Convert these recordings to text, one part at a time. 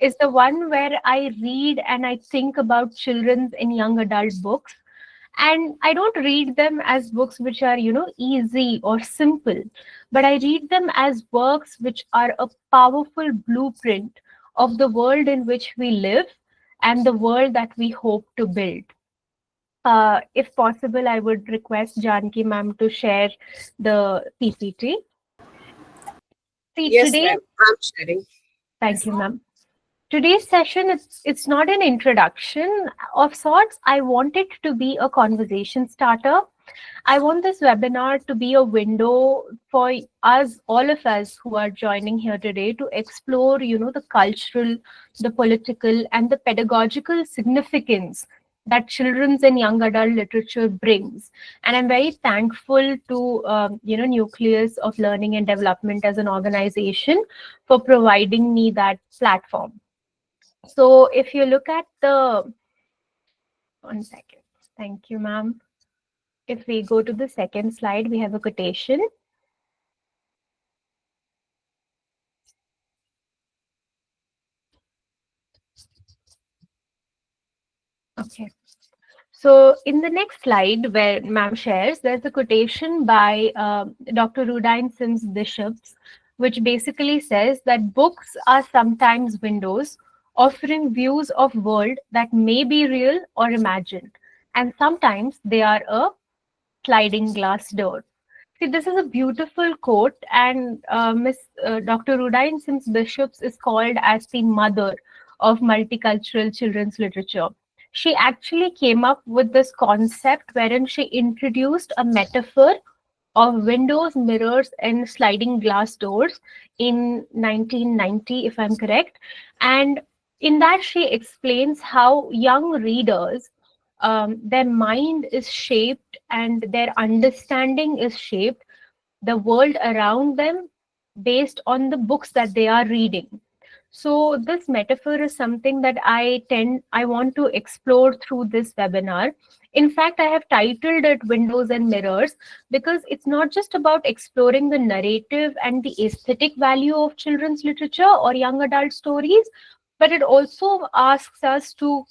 is the one where I read and I think about children's and young adult books. And I don't read them as books which are, easy or simple, but I read them as works which are a powerful blueprint of the world in which we live and the world that we hope to build. If possible, I would request Janki ma'am to share the PPT. See, Yes, today, ma'am. I'm sharing. thank you, ma'am. Today's session, it's not an introduction of sorts. I want it to be a conversation starter. I want this webinar to be a window for us, all of us who are joining here today, to explore, the cultural, the political, and the pedagogical significance that children's and young adult literature brings. And I'm very thankful to, Nucleus of Learning and Development as an organization for providing me that platform. So if you look at the, one second, thank you, ma'am. If we go to the second slide, we have a quotation. Okay. So in the next slide, where ma'am shares, there's a quotation by Dr. Rudine Sims Bishops, which basically says that books are sometimes windows offering views of world that may be real or imagined, and sometimes they are a sliding glass door. See, this is a beautiful quote, and Miss Dr. Rudine Sims Bishops is called as the mother of multicultural children's literature. She actually came up with this concept wherein she introduced a metaphor of windows, mirrors, and sliding glass doors in 1990, if I'm correct. And in that, she explains how young readers, their mind is shaped and their understanding is shaped, the world around them, based on the books that they are reading. So this metaphor is something that I want to explore through this webinar. In fact, I have titled it Windows and Mirrors because it's not just about exploring the narrative and the aesthetic value of children's literature or young adult stories, but it also asks us to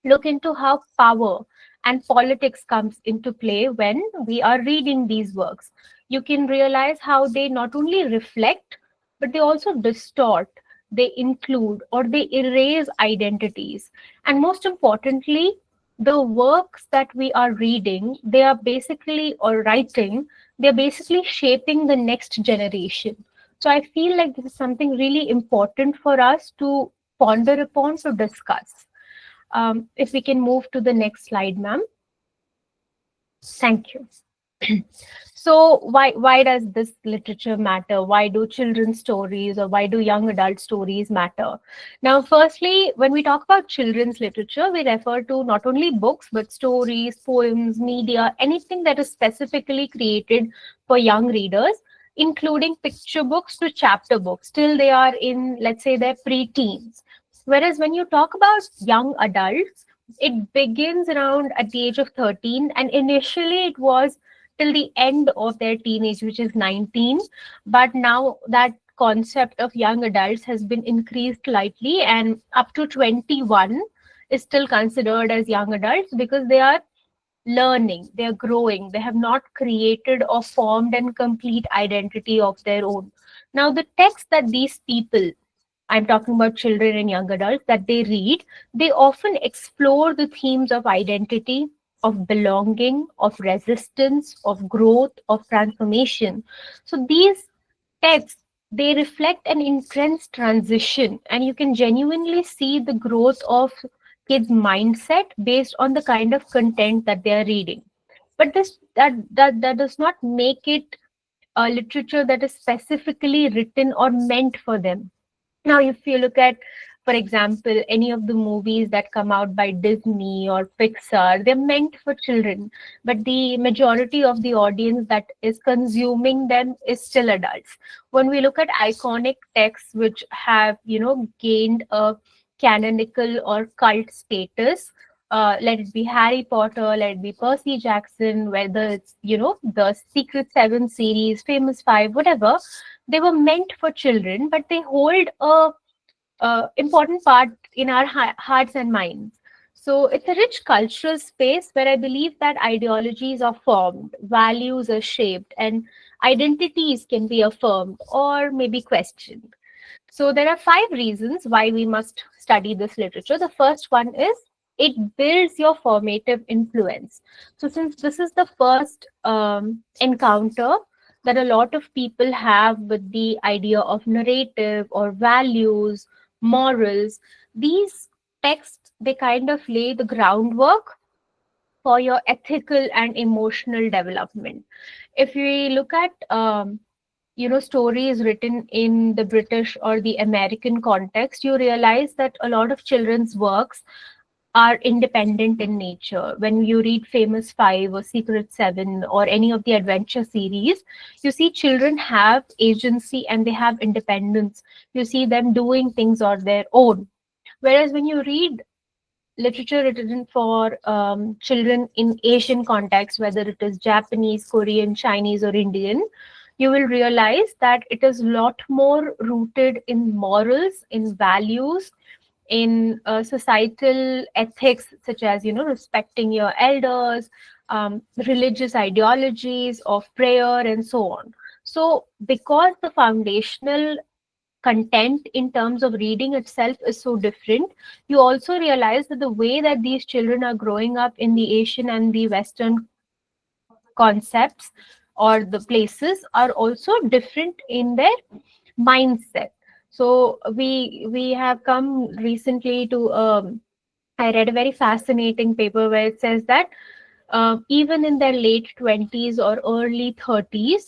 look into how power and politics comes into play when we are reading these works. You can realize how they not only reflect, but they also distort, they include, or they erase identities. And most importantly, the works that we are reading, they are basically, or writing, they're basically shaping the next generation. So I feel like this is something really important for us to ponder upon, to discuss. If we can move to the next slide, ma'am. Thank you. So why does this literature matter? Why do children's stories or why do young adult stories matter? Now, firstly, when we talk about children's literature, we refer to not only books, but stories, poems, media, anything that is specifically created for young readers, including picture books to chapter books, till they are in, let's say, their pre-teens. Whereas when you talk about young adults, it begins around at the age of 13, and initially it was till the end of their teenage, which is 19. But now that concept of young adults has been increased slightly, and up to 21 is still considered as young adults because they are learning, they're growing, they have not created or formed and complete identity of their own. Now, the text that these people, I'm talking about children and young adults, that they read, they often explore the themes of identity, of belonging, of resistance, of growth, of transformation. So these texts, they reflect an intense transition, and you can genuinely see the growth of kids' mindset based on the kind of content that they are reading. But that does not make it a literature that is specifically written or meant for them. Now, if you look at, for example, any of the movies that come out by Disney or Pixar, they're meant for children, but the majority of the audience that is consuming them is still adults. When we look at iconic texts which have, gained a canonical or cult status, let it be Harry Potter, let it be Percy Jackson, whether it's, the Secret Seven series, Famous Five, whatever, they were meant for children, but they hold a important part in our hearts and minds. So it's a rich cultural space where I believe that ideologies are formed, values are shaped, and identities can be affirmed or maybe questioned. So there are five reasons why we must study this literature. The first one is it builds your formative influence. So since this is the first encounter that a lot of people have with the idea of narrative or values, morals, these texts, they kind of lay the groundwork for your ethical and emotional development. If we look at stories written in the British or the American context, you realize that a lot of children's works are independent in nature. When you read Famous Five or Secret Seven or any of the adventure series, you see children have agency and they have independence. You see them doing things on their own. Whereas when you read literature written for children in Asian context, whether it is Japanese, Korean, Chinese, or Indian, you will realize that it is a lot more rooted in morals, in values, in societal ethics, such as respecting your elders, religious ideologies of prayer, and so on. So, because the foundational content in terms of reading itself is so different, you also realize that the way that these children are growing up in the Asian and the Western concepts or the places are also different in their mindset. So we have come recently to I read a very fascinating paper where it says that even in their late 20s or early 30s,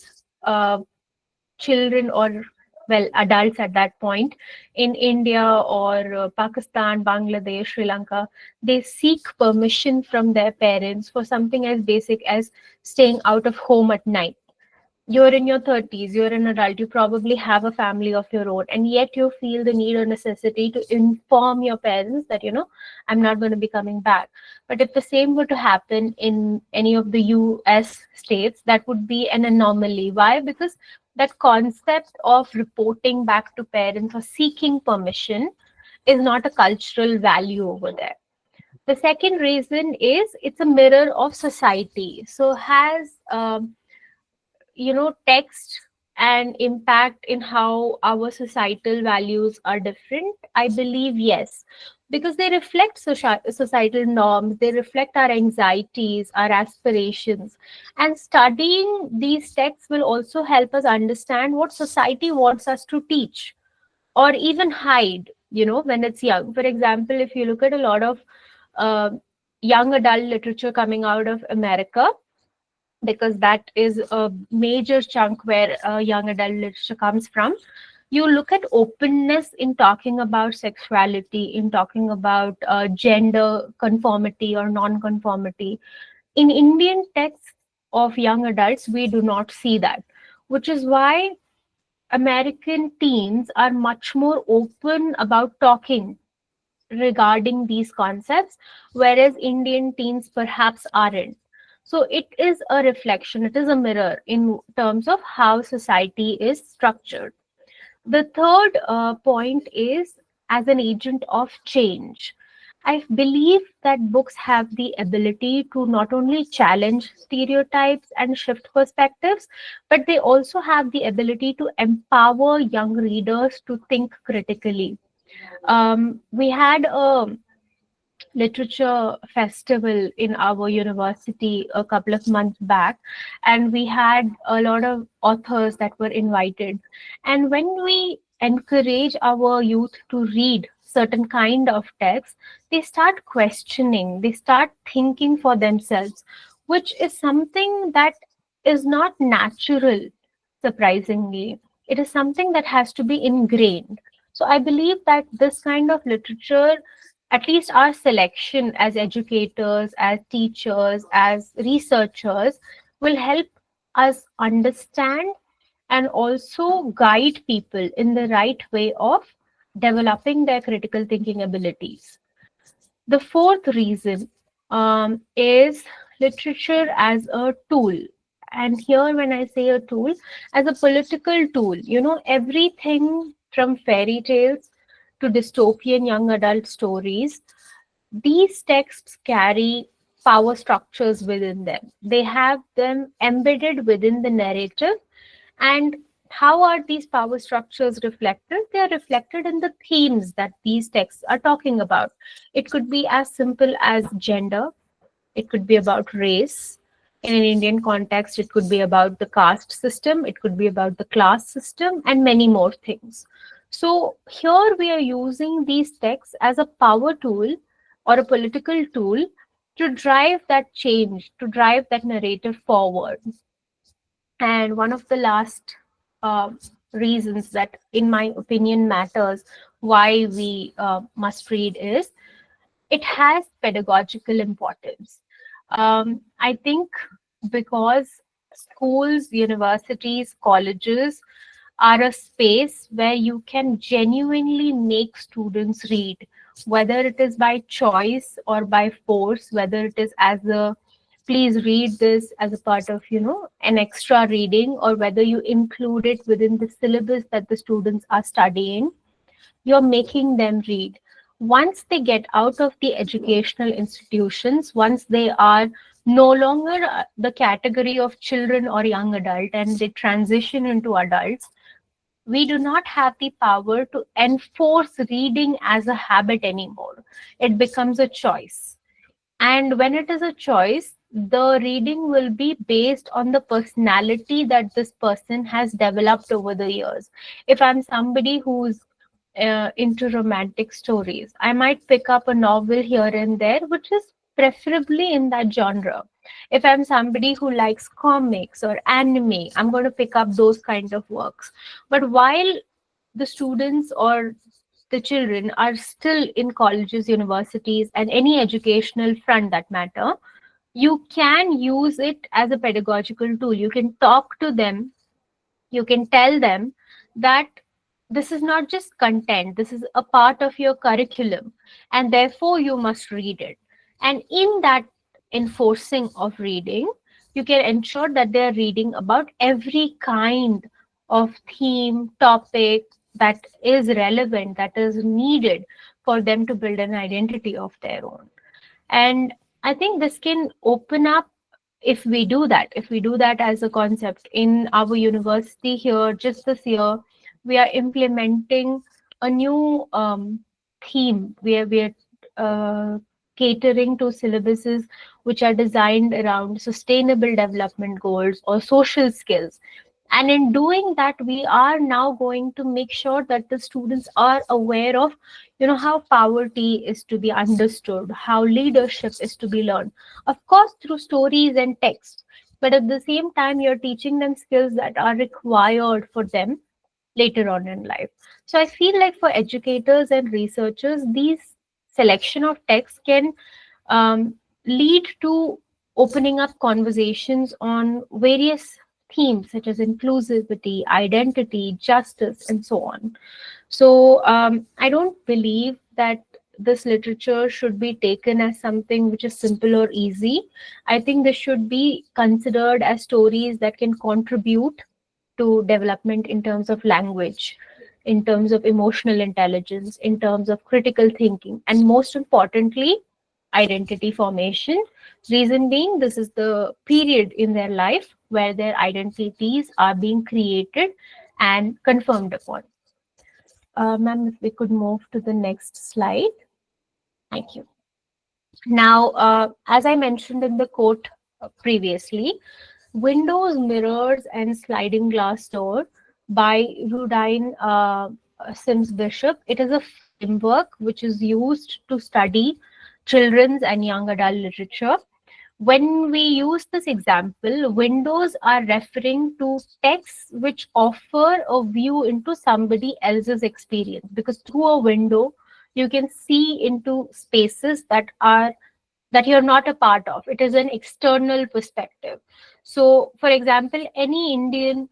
children or well adults at that point in India or Pakistan, Bangladesh, Sri Lanka, they seek permission from their parents for something as basic as staying out of home at night. You're in your 30s, you're an adult, you probably have a family of your own, and yet you feel the need or necessity to inform your parents that, I'm not going to be coming back. But if the same were to happen in any of the US states, that would be an anomaly. Why? Because that concept of reporting back to parents or seeking permission is not a cultural value over there. The second reason is it's a mirror of society. So has text and impact in how our societal values are different? I believe yes, because they reflect societal norms, they reflect our anxieties, our aspirations. And studying these texts will also help us understand what society wants us to teach or even hide, when it's young. For example, if you look at a lot of uh, young adult literature coming out of America, because that is a major chunk where young adult literature comes from. You look at openness in talking about sexuality, in talking about gender conformity or non-conformity. In Indian texts of young adults, we do not see that, which is why American teens are much more open about talking regarding these concepts, whereas Indian teens perhaps aren't. So it is a reflection, it is a mirror in terms of how society is structured. The third point is as an agent of change. I believe that books have the ability to not only challenge stereotypes and shift perspectives, but they also have the ability to empower young readers to think critically. We had a literature festival in our university a couple of months back, and we had a lot of authors that were invited. And when we encourage our youth to read certain kind of texts, they start questioning, they start thinking for themselves, which is something that is not natural. Surprisingly, it is something that has to be ingrained. So I believe that this kind of literature, at least our selection as educators, as teachers, as researchers, will help us understand and also guide people in the right way of developing their critical thinking abilities. The fourth reason is literature as a tool. And here, when I say a tool, as a political tool, everything from fairy tales to dystopian young adult stories, these texts carry power structures within them. They have them embedded within the narrative. And how are these power structures reflected? They are reflected in the themes that these texts are talking about. It could be as simple as gender, it could be about race. In an Indian context, it could be about the caste system, it could be about the class system, and many more things. So, here we are using these texts as a power tool or a political tool to drive that change, to drive that narrative forward. And one of the last uh, reasons that, in my opinion, matters why we must read is it has pedagogical importance. I think because schools, universities, colleges are a space where you can genuinely make students read, whether it is by choice or by force, whether it is as a please read this as a part of an extra reading, or whether you include it within the syllabus that the students are studying. You're making them read. Once they get out of the educational institutions, once they are no longer the category of children or young adult and they transition into adults, we do not have the power to enforce reading as a habit anymore. It becomes a choice. And when it is a choice, the reading will be based on the personality that this person has developed over the years. If I'm somebody who's into romantic stories, I might pick up a novel here and there, which is preferably in that genre. If I'm somebody who likes comics or anime, I'm going to pick up those kind of works. But while the students or the children are still in colleges, universities, and any educational front that matter, you can use it as a pedagogical tool. You can talk to them, you can tell them that this is not just content, this is a part of your curriculum, and therefore you must read it. And in that enforcing of reading, you can ensure that they are reading about every kind of theme, topic that is relevant, that is needed for them to build an identity of their own. And I think this can open up, if we do that as a concept in our university here. Just this year we are implementing a new theme where we are catering to syllabuses which are designed around sustainable development goals or social skills. And in doing that, we are now going to make sure that the students are aware of how poverty is to be understood, how leadership is to be learned, of course through stories and text, but at the same time you're teaching them skills that are required for them later on in life. So I feel like for educators and researchers, these selection of texts can um, lead to opening up conversations on various themes such as inclusivity, identity, justice, and so on. So I don't believe that this literature should be taken as something which is simple or easy. I think this should be considered as stories that can contribute to development in terms of language, in terms of emotional intelligence, in terms of critical thinking, and most importantly, identity formation. Reason being, this is the period in their life where their identities are being created and confirmed upon. Ma'am, if we could move to the next slide. Thank you. Now, as I mentioned in the quote previously, Windows, Mirrors, and Sliding Glass Door by Rudine Sims Bishop. It is a framework which is used to study children's and young adult literature. When we use this example, windows are referring to texts which offer a view into somebody else's experience, because through a window you can see into spaces that you're not a part of. It is an external perspective. So, for example, any Indian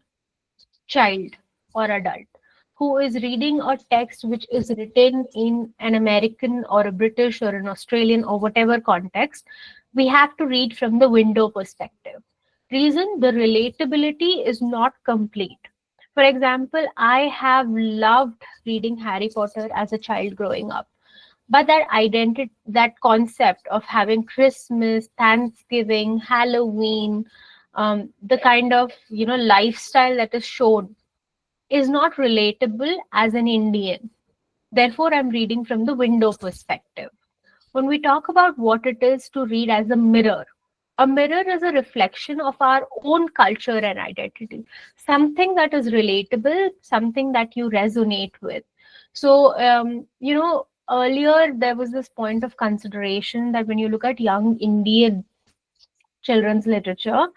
child or adult who is reading a text which is written in an American or a British or an Australian or whatever context, we have to read from the window perspective. Reason, the relatability is not complete. For example, I have loved reading Harry Potter as a child growing up. But that identity, that concept of having Christmas, Thanksgiving, Halloween, the kind of lifestyle that is shown is not relatable as an Indian. Therefore, I'm reading from the window perspective. When we talk about what it is to read as a mirror is a reflection of our own culture and identity, something that is relatable, something that you resonate with. So, earlier there was this point of consideration that when you look at young Indian children's literature,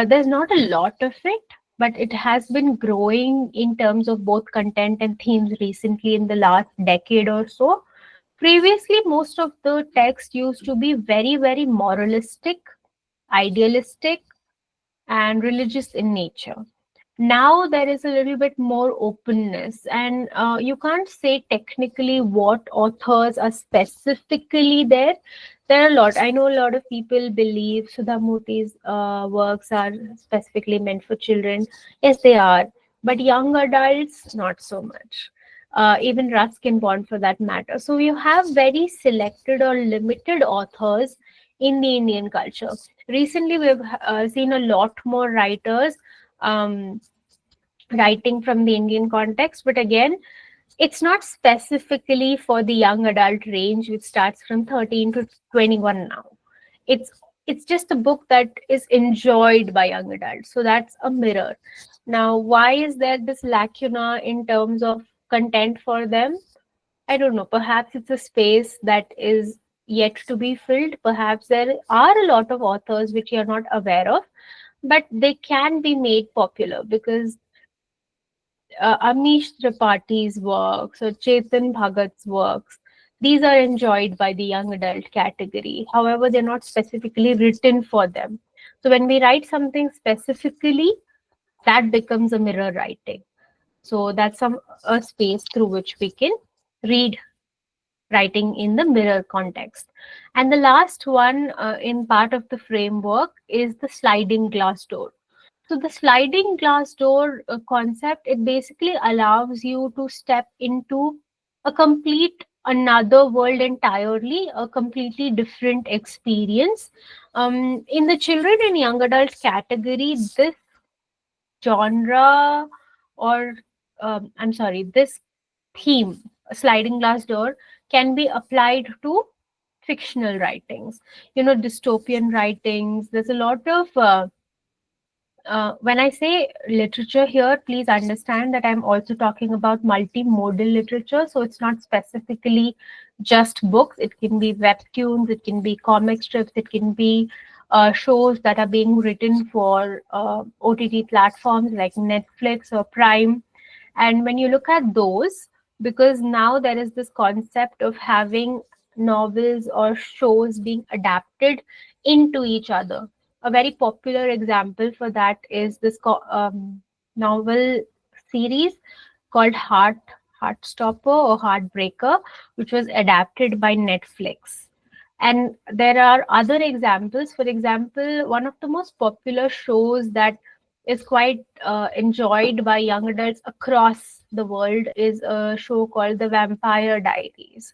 there's not a lot of it, but it has been growing in terms of both content and themes recently in the last decade or so. Previously, most of the text used to be very, very moralistic, idealistic, and religious in nature. Now there is a little bit more openness, and you can't say technically what authors are specifically there. There are a lot. I know a lot of people believe Sudhamurti's works are specifically meant for children. Yes, they are, but young adults not so much. Even Ruskin Bond for that matter. So you have very selected or limited authors in the Indian culture. Recently, we've seen a lot more writers um, writing from the Indian context, but again, it's not specifically for the young adult range, which starts from 13 to 21 now. It's it's just a book that is enjoyed by young adults. So that's a mirror. Now, why is there this lacuna in terms of content for them? I don't know. Perhaps it's a space that is yet to be filled. Perhaps there are a lot of authors which you're not aware of, but they can be made popular because Amish Tripaঠি's works or Chetan Bhagat's works, these are enjoyed by the young adult category. However, they're not specifically written for them. So when we write something specifically, that becomes a mirror writing. So that's a space through which we can read writing in the mirror context. And the last one in part of the framework is the sliding glass door. So the sliding glass door concept, it basically allows you to step into a complete another world entirely, a completely different experience. In the children and young adult category, this genre or I'm sorry, this theme, sliding glass door, can be applied to fictional writings, dystopian writings. There's a lot of when I say literature here, please understand that I'm also talking about multimodal literature. So it's not specifically just books. It can be webtoons, it can be comic strips, it can be shows that are being written for OTT platforms like Netflix or Prime. And when you look at those, because now there is this concept of having novels or shows being adapted into each other. A very popular example for that is this novel series called Heartstopper or Heartbreaker, which was adapted by Netflix. And there are other examples. For example, one of the most popular shows that is quite enjoyed by young adults across the world is a show called The Vampire Diaries.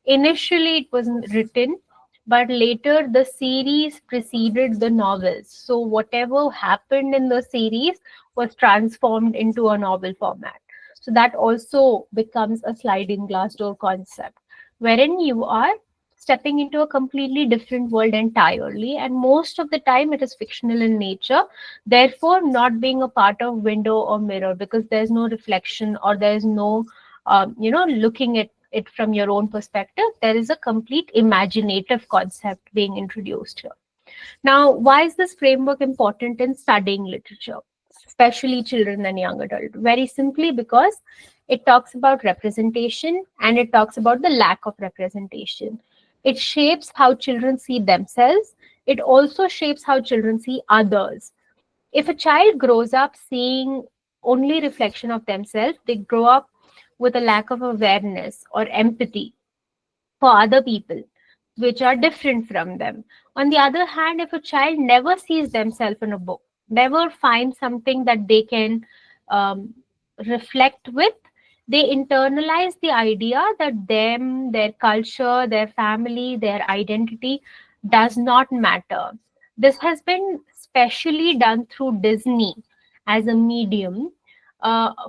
Initially, it wasn't written, but later the series preceded the novels. So whatever happened in the series was transformed into a novel format. So that also becomes a sliding glass door concept, wherein you are stepping into a completely different world entirely, and most of the time it is fictional in nature, therefore not being a part of window or mirror, because there's no reflection or there's no looking at it from your own perspective. There is a complete imaginative concept being introduced here. Now, why is this framework important in studying literature, especially children and young adult? Very simply because it talks about representation and it talks about the lack of representation. It shapes how children see themselves. It also shapes how children see others. If a child grows up seeing only reflection of themselves, they grow up with a lack of awareness or empathy for other people, which are different from them. On the other hand, if a child never sees themselves in a book, never finds something that they can um, reflect with, they internalize the idea that them, their culture, their family, their identity does not matter. This has been specially done through Disney as a medium.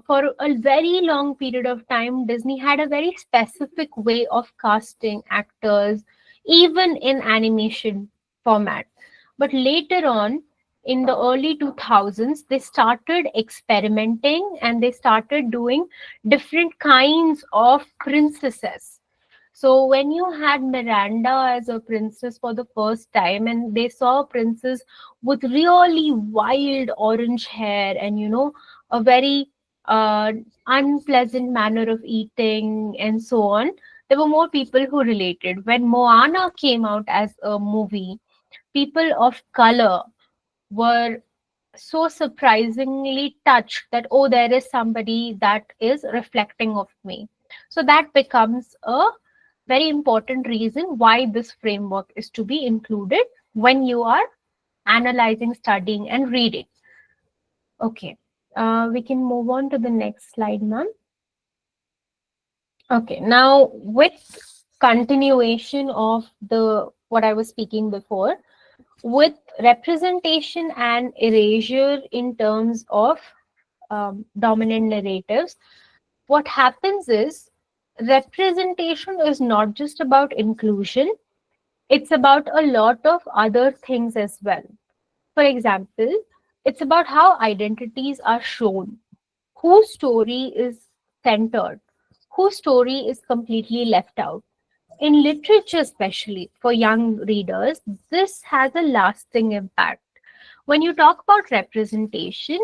For a very long period of time, Disney had a very specific way of casting actors, even in animation format. But later on, in the early 2000s, they started experimenting and they started doing different kinds of princesses. So when you had Miranda as a princess for the first time, and they saw a princess with really wild orange hair and, a very uh, unpleasant manner of eating and so on, there were more people who related. When Moana came out as a movie, people of color were so surprisingly touched that, oh, there is somebody that is reflecting of me. So that becomes a very important reason why this framework is to be included when you are analyzing, studying, and reading. Okay, we can move on to the next slide, ma'am. Okay, now with continuation of the what I was speaking before, with representation and erasure in terms of dominant narratives, what happens is representation is not just about inclusion, it's about a lot of other things as well. For example, it's about how identities are shown, whose story is centered, whose story is completely left out. In literature, especially for young readers, this has a lasting impact. When you talk about representation,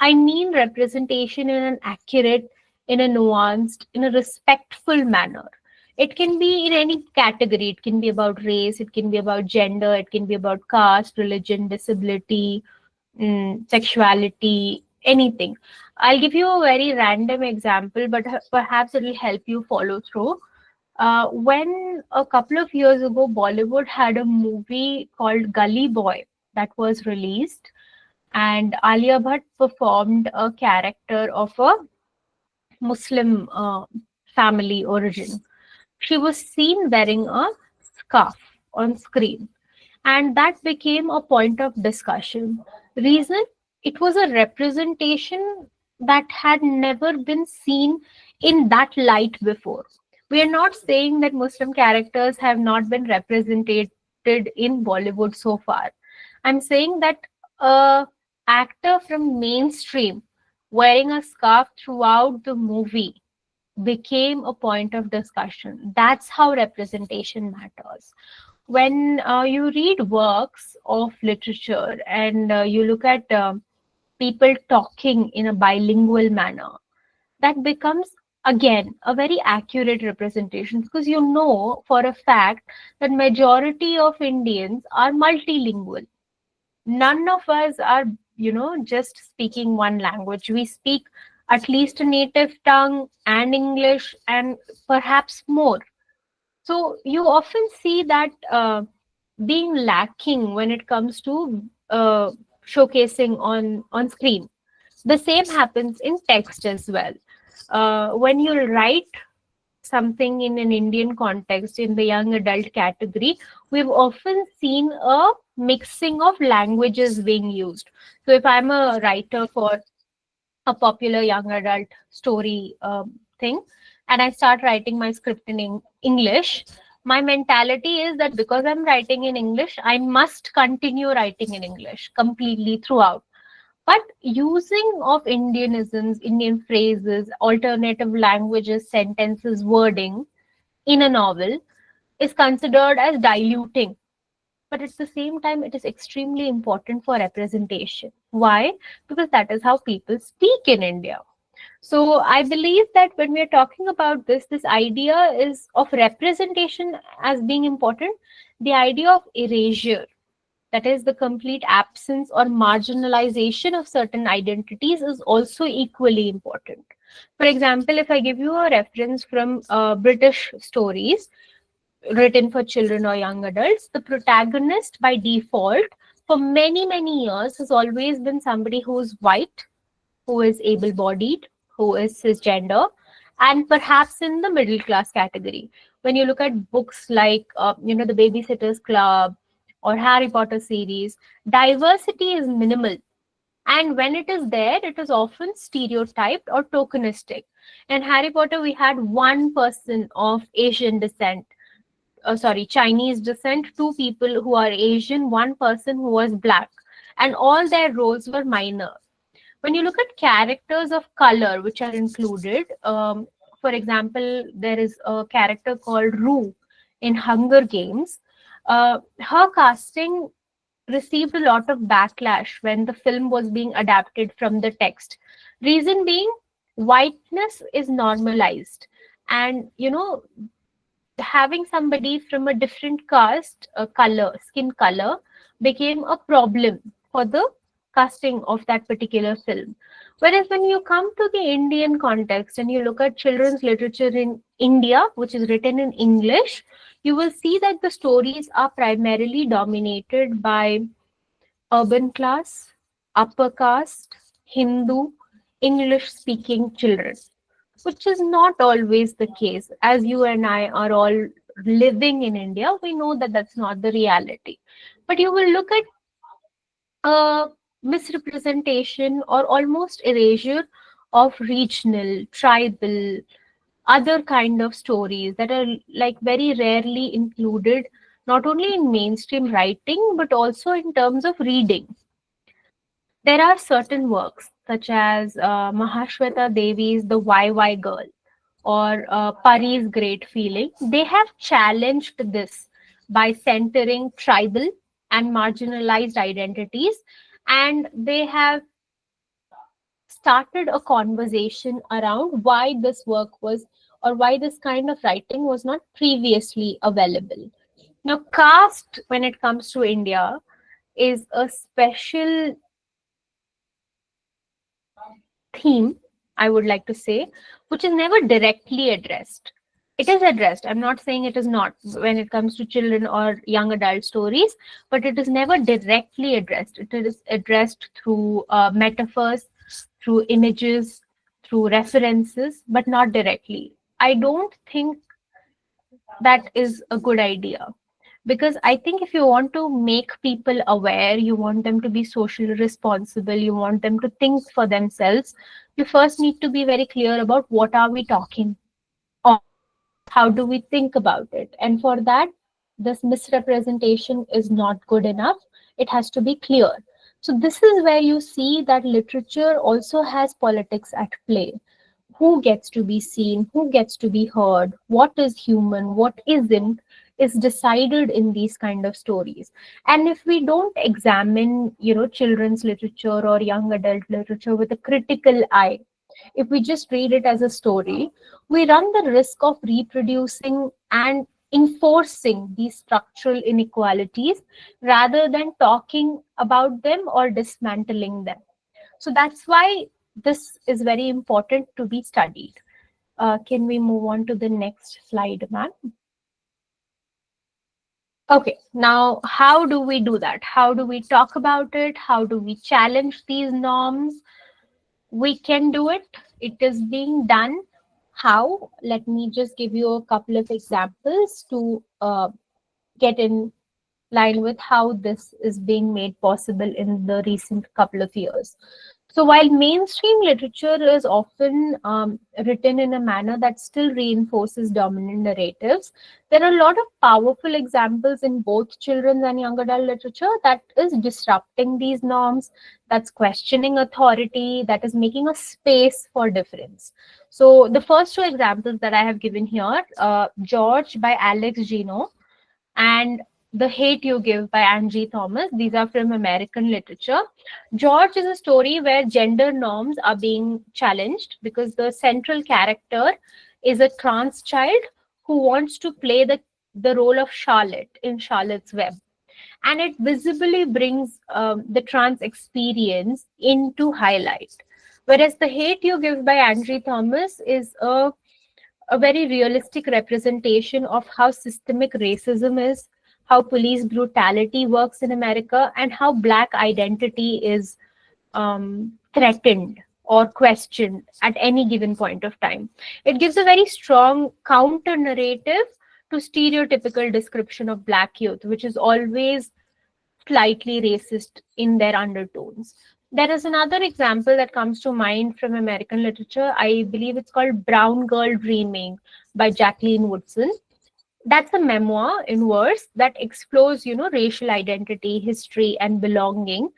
I mean representation in an accurate, in a nuanced, in a respectful manner. It can be in any category. It can be about race, it can be about gender, it can be about caste, religion, disability, sexuality, anything. I'll give you a very random example, but perhaps it will help you follow through. When a couple of years ago, Bollywood had a movie called Gully Boy that was released, and Alia Bhatt performed a character of a Muslim family origin. She was seen wearing a scarf on screen, and that became a point of discussion. Reason? It was a representation that had never been seen in that light before. We are not saying that Muslim characters have not been represented in Bollywood so far. I'm saying that a actor from mainstream wearing a scarf throughout the movie became a point of discussion. That's how representation matters. When you read works of literature and you look at people talking in a bilingual manner, that becomes again a very accurate representation, because you know for a fact that majority of Indians are multilingual. None of us are, just speaking one language. We speak at least a native tongue and English and perhaps more. So you often see that being lacking when it comes to showcasing on screen. The same happens in text as well. When you write something in an Indian context in the young adult category, we've often seen a mixing of languages being used. So if I'm a writer for a popular young adult story thing, and I start writing my script in English, my mentality is that because I'm writing in English, I must continue writing in English completely throughout. But using of Indianisms, Indian phrases, alternative languages, sentences, wording in a novel is considered as diluting. But at the same time, it is extremely important for representation. Why? Because that is how people speak in India. So I believe that when we are talking about this idea is of representation as being important. The idea of erasure, that is the complete absence or marginalization of certain identities, is also equally important. For example, if I give you a reference from British stories written for children or young adults, the protagonist by default for many, many years has always been somebody who's white, who is able-bodied, who is cisgender, and perhaps in the middle class category. When you look at books like, the Babysitter's Club or Harry Potter series, diversity is minimal. And when it is there, it is often stereotyped or tokenistic. In Harry Potter, we had one person of Asian descent, Chinese descent, two people who are Asian, one person who was black, and all their roles were minor. When you look at characters of color which are included, for example, there is a character called Rue in Hunger Games. Her casting received a lot of backlash when the film was being adapted from the text. Reason being, whiteness is normalized, and having somebody from a different caste, skin color, became a problem for the casting of that particular film. Whereas when you come to the Indian context and you look at children's literature in India, which is written in English, you will see that the stories are primarily dominated by urban class, upper caste, Hindu, English speaking children, which is not always the case. As you and I are all living in India, we know that that's not the reality. But you will look at a misrepresentation or almost erasure of regional, tribal, other kind of stories that are like very rarely included, not only in mainstream writing, but also in terms of reading. There are certain works such as Mahashweta Devi's The YY Girl or Pari's Great Feeling. They have challenged this by centering tribal and marginalized identities, and they have started a conversation around why this work was, or why this kind of writing was not previously available. Now, caste, when it comes to India, is a special theme, I would like to say, which is never directly addressed. It is addressed. I'm not saying it is not when it comes to children or young adult stories, but it is never directly addressed. It is addressed through metaphors, through images, through references, but not directly. I don't think that is a good idea, because I think if you want to make people aware, you want them to be socially responsible, you want them to think for themselves, you first need to be very clear about what are we talking on, how do we think about it. And for that, this misrepresentation is not good enough. It has to be clear. So this is where you see that literature also has politics at play. Who gets to be seen, who gets to be heard, what is human, what isn't, is decided in these kind of stories. And if we don't examine, children's literature or young adult literature with a critical eye, if we just read it as a story, we run the risk of reproducing and enforcing these structural inequalities rather than talking about them or dismantling them. So that's why this is very important to be studied. Can we move on to the next slide, ma'am? Okay, now how do we do that? How do we talk about it? How do we challenge these norms? We can do it. It is being done. How? Let me just give you a couple of examples to get in line with how this is being made possible in the recent couple of years. So while mainstream literature is often written in a manner that still reinforces dominant narratives, there are a lot of powerful examples in both children's and young adult literature that is disrupting these norms, that's questioning authority, that is making a space for difference. So the first two examples that I have given here, George by Alex Gino and The Hate You Give by Angie Thomas. These are from American literature. George is a story where gender norms are being challenged because the central character is a trans child who wants to play the role of Charlotte in Charlotte's Web. And it visibly brings the trans experience into highlight. Whereas The Hate You Give by Angie Thomas is a very realistic representation of how systemic racism is, how police brutality works in America, and how Black identity is threatened or questioned at any given point of time. It gives a very strong counter narrative to stereotypical description of Black youth, which is always slightly racist in their undertones. There is another example that comes to mind from American literature. I believe it's called Brown Girl Dreaming by Jacqueline Woodson. That's a memoir in verse that explores, racial identity, history, and belonging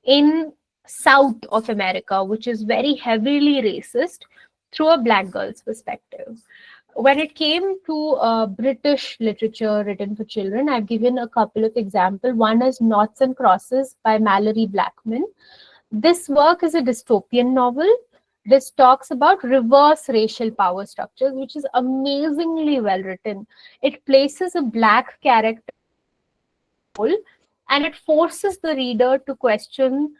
in South of America, which is very heavily racist through a Black girl's perspective. When it came to British literature written for children, I've given a couple of examples. One is Noughts and Crosses by Mallory Blackman. This work is a dystopian novel. This talks about reverse racial power structures, which is amazingly well written. It places a Black character role, and it forces the reader to question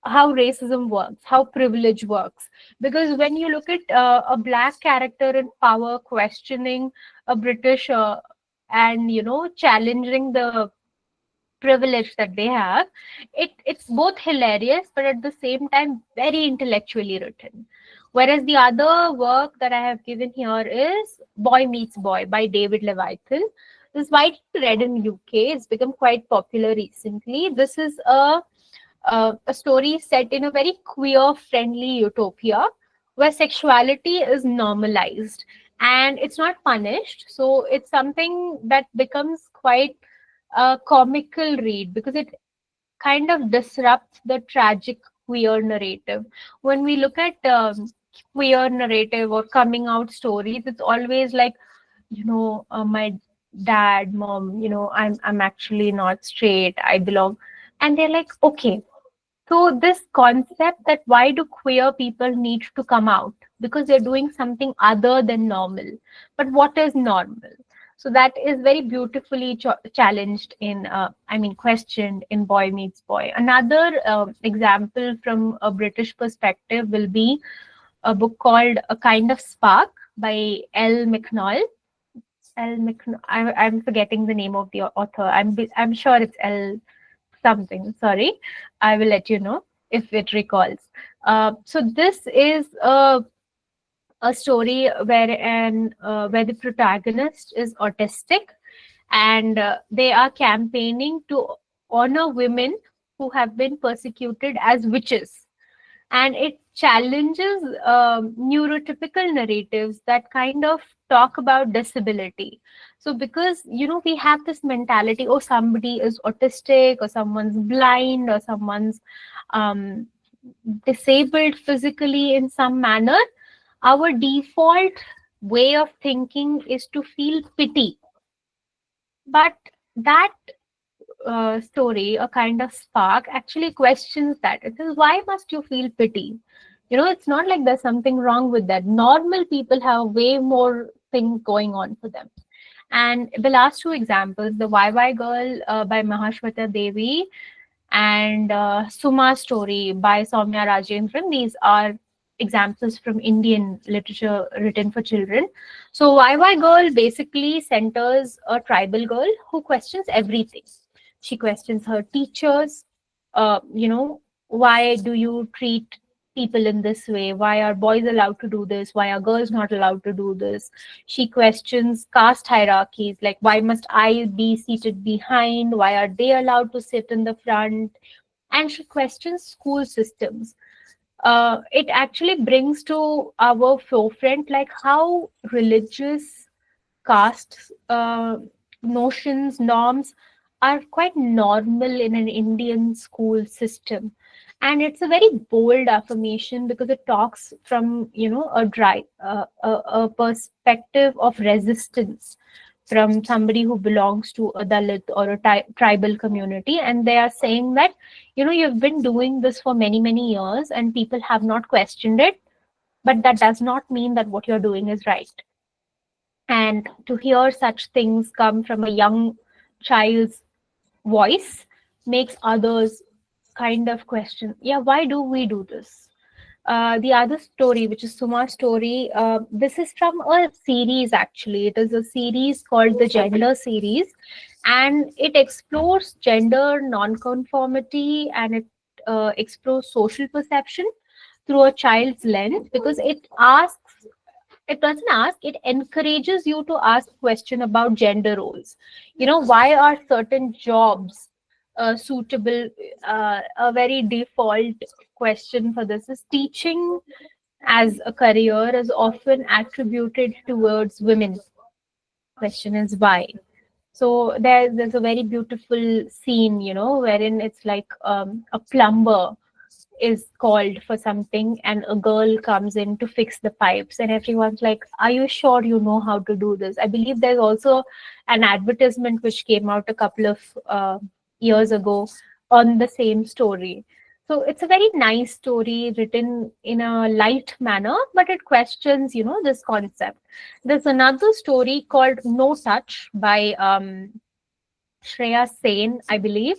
how racism works, how privilege works. Because when you look at a Black character in power questioning a British and challenging the privilege that they have, it's both hilarious but at the same time very intellectually written. Whereas the other work that I have given here is Boy Meets Boy by David Leviathan. This is widely read in UK. It's become quite popular recently. This is a story set in a very queer friendly utopia where sexuality is normalized and it's not punished. So it's something that becomes quite a comical read because it kind of disrupts the tragic queer narrative. When we look at queer narrative or coming out stories, it's always like, my dad, mom, I'm actually not straight, I belong. And they're like, okay, so this concept that why do queer people need to come out? Because they're doing something other than normal. But what is normal? So that is very beautifully challenged in, questioned in Boy Meets Boy. Another example from a British perspective will be a book called A Kind of Spark by L. McNall. I'm forgetting the name of the author. I'm sure it's L something. Sorry, I will let you know if it recalls. So this is a story where the protagonist is autistic, and they are campaigning to honor women who have been persecuted as witches, and it challenges neurotypical narratives that kind of talk about disability. So because we have this mentality, oh, somebody is autistic or someone's blind or someone's um, disabled physically in some manner, our default way of thinking is to feel pity. But that story, A Kind of Spark, actually questions that. It says, why must you feel pity? It's not like there's something wrong with that. Normal people have way more things going on for them. And the last two examples, The YY Girl by Mahashweta Devi and Suma Story by Soumya Rajendran, these are examples from Indian literature written for children. So YY Girl basically centers a tribal girl who questions everything. She questions her teachers, why do you treat people in this way? Why are boys allowed to do this? Why are girls not allowed to do this? She questions caste hierarchies, like why must I be seated behind? Why are they allowed to sit in the front? And she questions school systems. It actually brings to our forefront like how religious caste notions, norms are quite normal in an Indian school system. And it's a very bold affirmation because it talks from, a perspective of resistance from somebody who belongs to a Dalit or a tribal community. And they are saying that, you've been doing this for many, many years and people have not questioned it. But that does not mean that what you're doing is right. And to hear such things come from a young child's voice makes others kind of question, yeah, why do we do this? The other story, which is Suma's story, this is from a series actually. It is a series called the Gender series, and it explores gender nonconformity and it explores social perception through a child's lens, because it encourages you to ask question about gender roles. Why are certain jobs suitable? A very default question for this is, teaching as a career is often attributed towards women. Question is why. So there's a very beautiful scene, wherein it's like a plumber is called for something, and a girl comes in to fix the pipes, and everyone's like, are you sure you know how to do this? I believe there's also an advertisement which came out a couple of years ago on the same story. So it's a very nice story written in a light manner, but it questions, this concept. There's another story called No Touch by Shreya Sen, I believe.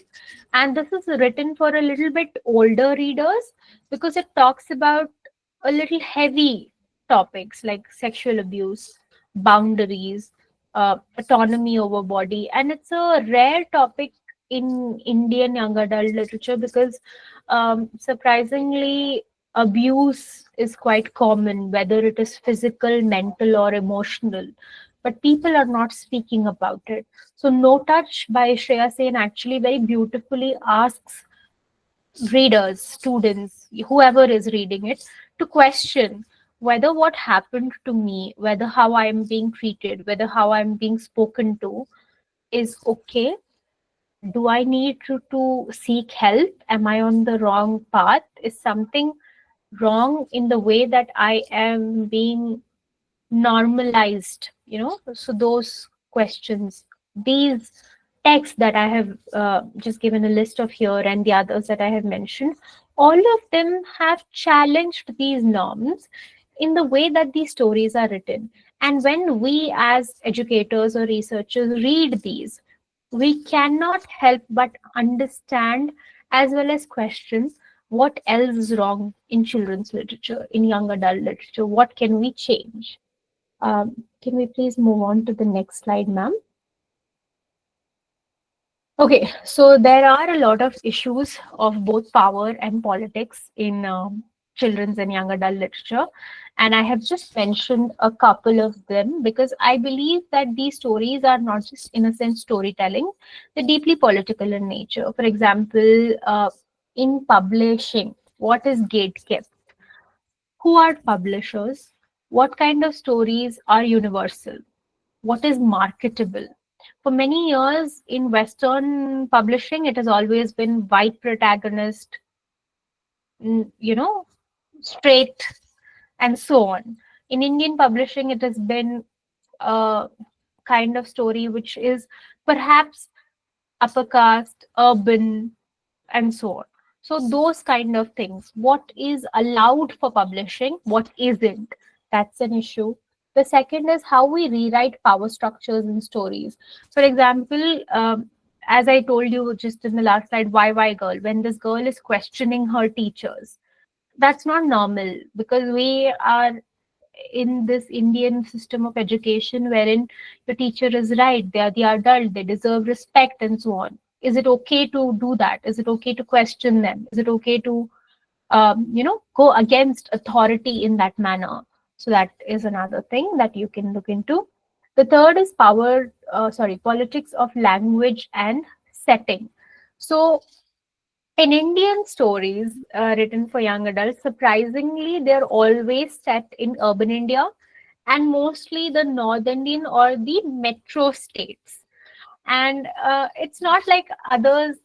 And this is written for a little bit older readers, because it talks about a little heavy topics like sexual abuse, boundaries, autonomy over body. And it's a rare topic in Indian young adult literature, because surprisingly, abuse is quite common, whether it is physical, mental, or emotional. But people are not speaking about it. So, No Touch by Shreya Sen actually very beautifully asks readers, students, whoever is reading it, to question whether what happened to me, whether how I am being treated, whether how I'm being spoken to is okay. Do I need to seek help? Am I on the wrong path? Is something wrong in the way that I am being normalized? So those questions, these texts that I have just given a list of here, and the others that I have mentioned, all of them have challenged these norms in the way that these stories are written. And when we as educators or researchers read these, we cannot help but understand as well as question what else is wrong in children's literature, in young adult literature. What can we change? Can we please move on to the next slide, ma'am? Okay, so there are a lot of issues of both power and politics in children's and young adult literature. And I have just mentioned a couple of them because I believe that these stories are not just innocent storytelling, they're deeply political in nature. For example, in publishing, what is gatekept? Who are publishers? What kind of stories are universal? What is marketable? For many years in Western publishing, it has always been white protagonist, straight, and so on. In Indian publishing, it has been a kind of story which is perhaps upper caste, urban, and so on. So those kind of things, what is allowed for publishing, what isn't, that's an issue. The second is how we rewrite power structures in stories. For example, as I told you just in the last slide, why girl, when this girl is questioning her teachers, that's not normal, because we are in this Indian system of education wherein the teacher is right, they are the adult, they deserve respect, and so on. Is it okay to do that? Is it okay to question them? Is it okay to, go against authority in that manner? So that is another thing that you can look into. The third is politics of language and setting. So in Indian stories written for young adults, surprisingly, they're always set in urban India and mostly the North Indian or the metro states. And it's not like other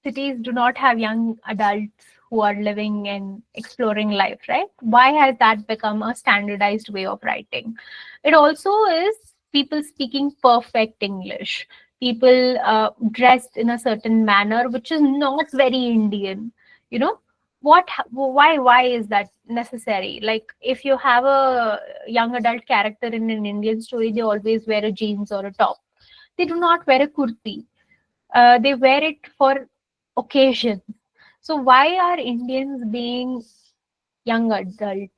cities do not have young adults who are living and exploring life, right? Why has that become a standardized way of writing? It also is people speaking perfect English, people dressed in a certain manner, which is not very Indian. You know, why is that necessary? Like, if you have a young adult character in an Indian story, they always wear a jeans or a top. They do not wear a kurti. They wear it for occasion. So why are young adult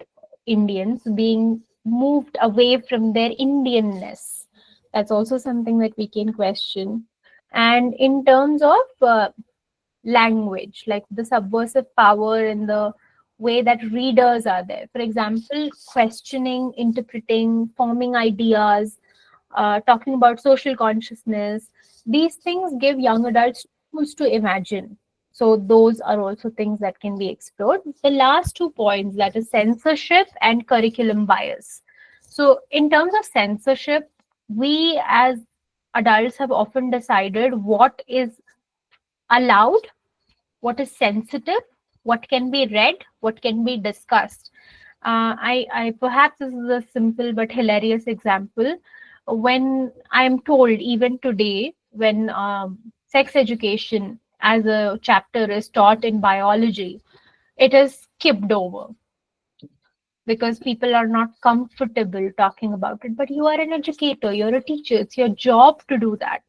Indians being moved away from their Indianness? That's also something that we can question. And in terms of language, like the subversive power and the way that readers are there. For example, questioning, interpreting, forming ideas, talking about social consciousness. These things give young adults tools to imagine. So those are also things that can be explored. The last 2 points, that is censorship and curriculum bias. So in terms of censorship, we as adults have often decided what is allowed, what is sensitive, what can be read, what can be discussed. I perhaps this is a simple but hilarious example. When I am told, even today, when sex education as a chapter is taught in biology, it is skipped over because people are not comfortable talking about it. But you are an educator, you're a teacher, it's your job to do that.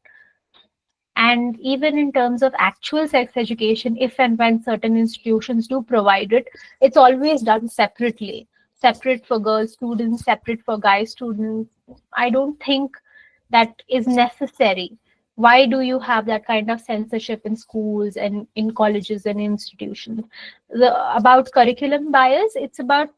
And even in terms of actual sex education, if and when certain institutions do provide it, it's always done separately. Separate for girl students, separate for guy students. I don't think that is necessary. Why do you have that kind of censorship in schools and in colleges and institutions? About curriculum bias, it's about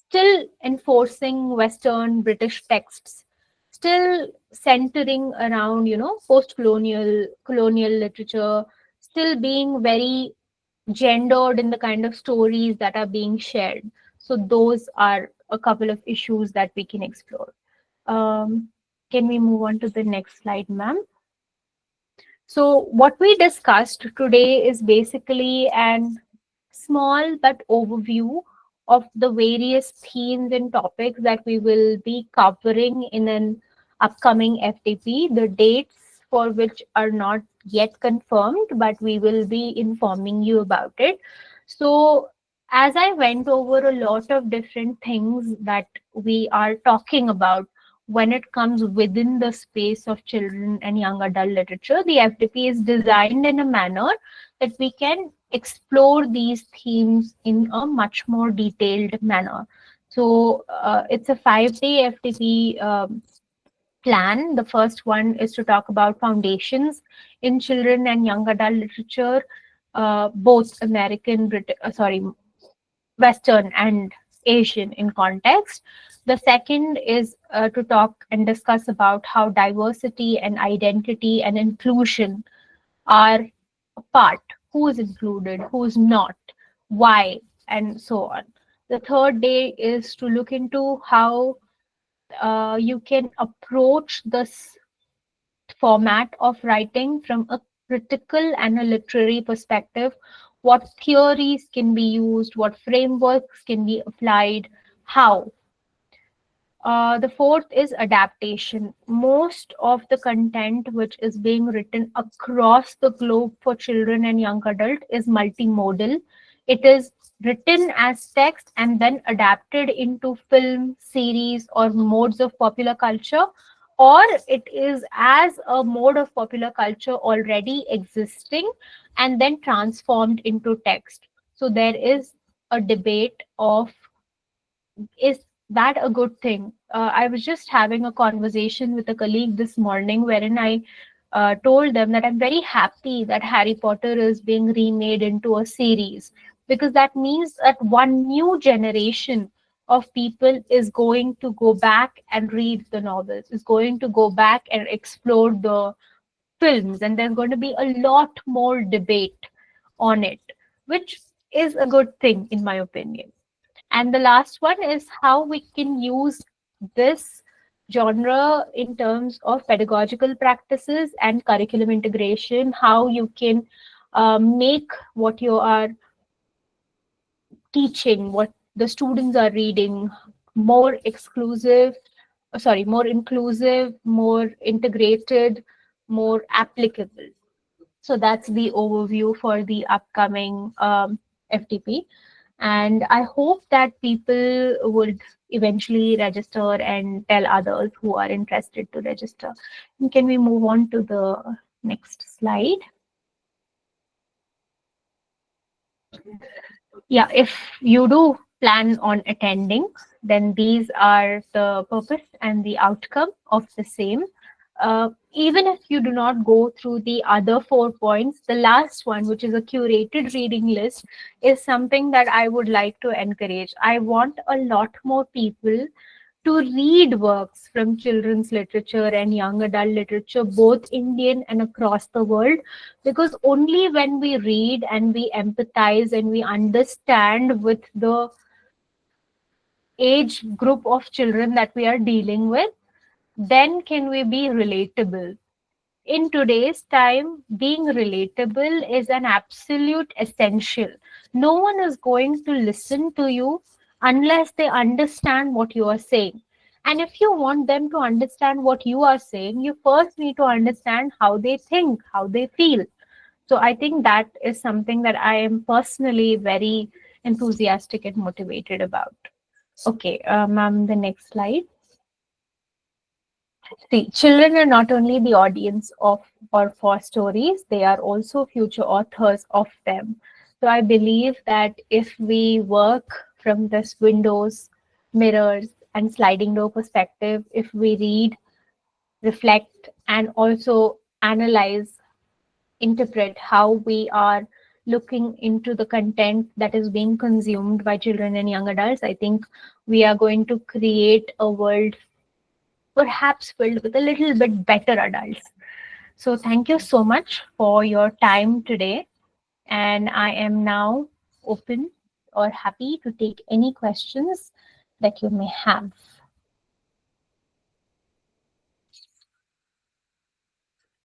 still enforcing Western British texts, still centering around, post-colonial, colonial literature, still being very gendered in the kind of stories that are being shared. So those are a couple of issues that we can explore. Um, can we move on to the next slide, ma'am? So what we discussed today is basically an small but overview of the various themes and topics that we will be covering in an upcoming FTP. The dates for which are not yet confirmed, but we will be informing you about it. So as I went over a lot of different things that we are talking about when it comes within the space of children and young adult literature, the FTP is designed in a manner that we can explore these themes in a much more detailed manner. So it's a 5-day FTP plan. The first one is to talk about foundations in children and young adult literature, both American, Western and Asian in context. The second is to talk and discuss about how diversity and identity and inclusion are a part. Who is included, who is not, why, and so on. The third day is to look into how you can approach this format of writing from a critical and a literary perspective. What theories can be used, what frameworks can be applied, how. The fourth is adaptation. Most of the content which is being written across the globe for children and young adult is multimodal. It is written as text and then adapted into film, series, or modes of popular culture, or it is as a mode of popular culture already existing and then transformed into text. So there is a debate of, is that a good thing? I was just having a conversation with a colleague this morning wherein I told them that I'm very happy that Harry Potter is being remade into a series, because that means that one new generation of people is going to go back and read the novels, is going to go back and explore the films, and there's going to be a lot more debate on it, which is a good thing in my opinion. And the last one is how we can use this genre in terms of pedagogical practices and curriculum integration, how you can make what you are teaching, what the students are reading, more exclusive, more inclusive, more integrated, more applicable. So that's the overview for the upcoming FTP. And I hope that people would eventually register and tell others who are interested to register. And can we move on to the next slide? Yeah, if you do plan on attending, then these are the purpose and the outcome of the same. Even if you do not go through the other 4 points, the last one, which is a curated reading list, is something that I would like to encourage. I want a lot more people to read works from children's literature and young adult literature, both Indian and across the world, because only when we read and we empathize and we understand with the age group of children that we are dealing with, then can we be relatable. In today's time, being relatable is an absolute essential. No one is going to listen to you unless they understand what you are saying. And if you want them to understand what you are saying, you first need to understand how they think, how they feel. So I think that is something that I am personally very enthusiastic and motivated about. Okay, ma'am, the next slide. See, children are not only the audience of or for stories, they are also future authors of them. So I believe that if we work from this windows, mirrors, and sliding door perspective, if we read, reflect, and also analyze, interpret how we are looking into the content that is being consumed by children and young adults, I think we are going to create a world perhaps filled with a little bit better adults. So thank you so much for your time today. And I am now open or happy to take any questions that you may have.